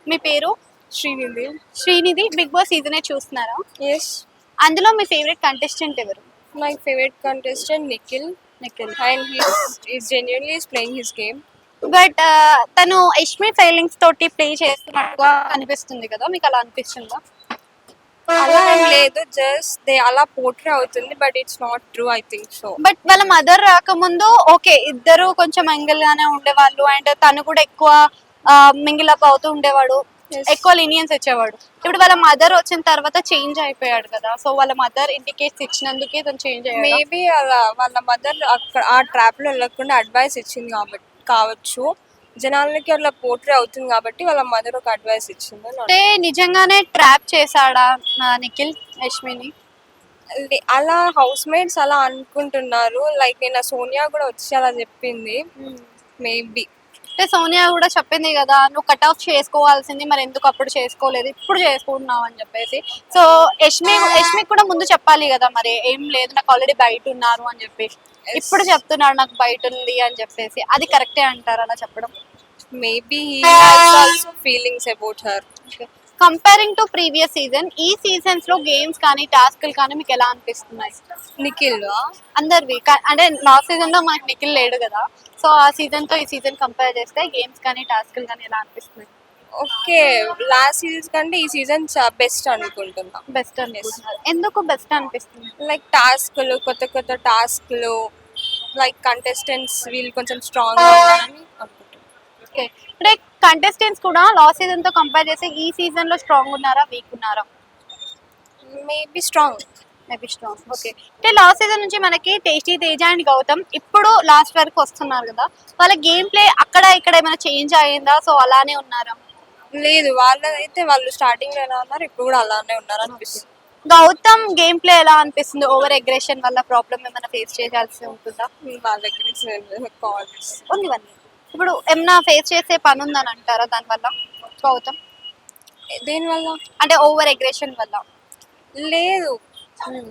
మీ పేరు? Srinidhi. Srinidhi. Bigg Boss season 8 చూస్తున్నారా? Yes. అందులో మీ ఫేవరెట్ కంటెస్టెంట్ ఎవరు? My favorite contestant Nikhil. Nikhil. And he's genuinely is playing his game. But తను Yashmi feelings తోటి ప్లే చేస్తున్నట్టుగా అనిపిస్తుంది కదా, మీకు అలా అనిపిస్తుందా? అలా ఏం లేదు, జస్ట్ దే అలా పోర్ట్రే అవుతుంది, but it's not true, I think so. But వాళ్ళ మదర్ రాకముందు ఓకే, ఇద్దరు కొంచెం మెంగిల్ గానే ఉండేవాళ్ళు అండ్ తను కూడా ఎక్కువ మింగిల్ అప్ అవుతూ ఉండేవాడు, ఎక్కువ లీనియన్స్ ఇచ్చేవాడు. ఇప్పుడు వాళ్ళ మదర్ వచ్చిన తర్వాత చేంజ్ అయిపోయాడు కదా, సో వాళ్ళ మదర్ ఇండికేట్స్ ఇచ్చినందుకే తను చేంజ్ అయ్యాడు. మేబీ అలా వాళ్ళ మదర్ అక్కడ ఆ ట్రాప్ లో వెళ్ళకుండా అడ్వైస్ ఇచ్చింది కాబట్టి కావచ్చు, జనాలకి అట్లా పోర్ట్రే అవుతుంది కాబట్టి వాళ్ళ మదర్ ఒక అడ్వైస్ ఇచ్చింది. అంటే నిజంగానే ట్రాప్ చేశాడా నిఖిల్ యష్మిని? అలా హౌస్ మేట్స్ అలా అనుకుంటున్నారు, లైక్ నిన్న సోనియా కూడా వచ్చి అలా చెప్పింది. మేబీ అంటే సోనియా కూడా చెప్పింది కదా, నువ్వు కట్ ఆఫ్ చేసుకోవాల్సింది, మరి ఎందుకు అప్పుడు చేసుకోలేదు, ఇప్పుడు చేసుకుంటున్నావు అని చెప్పేసి. సో యష్మి కూడా ముందు చెప్పాలి కదా, మరి ఏం లేదు నాకు ఆల్రెడీ బయట ఉన్నారు అని చెప్పి, ఇప్పుడు చెప్తున్నాడు నాకు బయట ఉంది అని చెప్పేసి. అది కరెక్టే అంటారు అలా చెప్పడం? Maybe he has also feelings about her. Comparing to previous season, ఈ సీజన్స్ లో గేమ్స్ కానీ టాస్క్లు కానీ మీకు ఎలా అనిపిస్తున్నాయి? నిఖిల్ అందరివి అంటే లాస్ట్ సీజన్ లో మనకి నిఖిల్ లేడు కదా, సో ఆ సీజన్ తో ఈ సీజన్ కంపేర్ చేస్తే గేమ్స్ కానీ టాస్క్లు కానీ ఎలా అనిపిస్తున్నాయి? ఓకే, లాస్ట్ సీజన్ కంటే ఈ సీజన్ బెస్ట్ అనుకుంటున్నా. బెస్ట్ అనిపిస్తున్నారు. ఎందుకు బెస్ట్ అనిపిస్తుంది? లైక్ టాస్క్లు, కొత్త కొత్త టాస్క్లు, లైక్ కంటెస్టెంట్స్ వీళ్ళు కొంచెం స్ట్రాంగ్ ఉన్నారని అనుకుంటున్నాను. ఓకే, అంటే కంటెస్టెంట్స్ కూడా లాస్ట్ సీజన్ తో కంపేర్ చేస్తే ఈ సీజన్ లో స్ట్రాంగ్ ఉన్నారా, వీక్ ఉన్నారా? Maybe strong. Maybe strong. Okay, అంటే లాస్ట్ సీజన్ నుంచి మనకి టేస్టీ తేజ అండ్ గౌతమ్ ఇప్పుడు లాస్ట్ వరకు వస్తున్నారు కదా, వాళ్ళ గేమ్ ప్లే అక్కడ ఇక్కడ ఏమైనా చేంజ్ అయ్యిందా, సో అలానే ఉన్నారా? లేదు, వాళ్ళైతే వాళ్ళు స్టార్టింగ్ లో ఎలా ఉన్నారు ఇప్పుడు కూడా అలానే ఉన్నారు అనిపిస్తుంది. గౌతమ్ గేమ్ ప్లే ఎలా అనిపిస్తుంది? ఓవర్ అగ్రెషన్ వల్ల ప్రాబ్లమ్ ఏమైనా ఫేస్ చేయాల్సి ఉంటుందా? వాళ్ళ దగ్గర కాల్స్ ఉంది వన్నీ. ఇప్పుడు ఏమైనా ఫేస్ చేసే పని ఉందని అంటారా దానివల్ల గౌతమ్? దేనివల్ల అంటే ఓవర్ అగ్రెషన్ వల్ల? లేదు,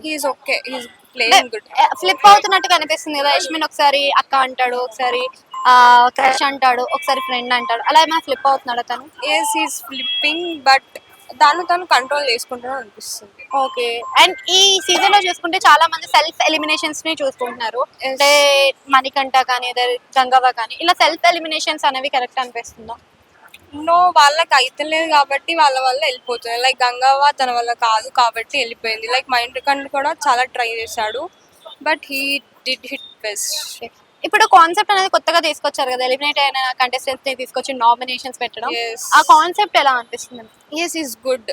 he's okay, he's playing good. Flip అవుతున్నట్టుగా అనిపిస్తుంది కదా, యష్మిన్ ఒకసారి అక్క అంటాడు, ఒకసారి క్రష్ అంటాడు, ఒకసారి ఫ్రెండ్ అంటాడు, అలా ఏమైనా ఫ్లిప్ అవుతున్నాడా తను? ఎస్, హీఈస్ ఫ్లిప్పింగ్, బట్ తను కంట్రోల్ చేసుకుంటాడు అనిపిస్తుంది. ఓకే, అండ్ ఈ సీజన్ లో చూసుకుంటే చాలా మంది సెల్ఫ్ ఎలిమినేషన్స్ ని చూసుకుంటున్నారు, అంటే మణికంఠ కానీ గంగవ్వ కానీ, ఇలా సెల్ఫ్ ఎలిమినేషన్స్ అనేవి కరెక్ట్ అనిపిస్తుందా? నో, వాళ్ళకి అయితలేదు కాబట్టి వాళ్ళ వల్ల వెళ్ళిపోతుంది. లైక్ గంగవ్వ తన వల్ల కాదు కాబట్టి వెళ్ళిపోయింది. లైక్ మణికంఠ కూడా చాలా ట్రై చేశాడు, but he did hit best. ఇప్పుడు కాన్సెప్ట్ అనేది కొత్తగా తీసుకొచ్చారు కదా, ఎలిమినేట్ అయిన కంటెస్టెంట్స్ ని తీసుకొచ్చి నామినేషన్స్ పెట్టడం, Yes. ఆ కాన్సెప్ట్ ఎలా అనిపిస్తుంది? Yes, is good.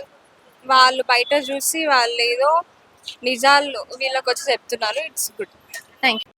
వాళ్ళు బయట చూసి వాళ్ళు ఏదో నిజాలు వీళ్ళకి వచ్చి చెప్తున్నారు. It's good. Thank you.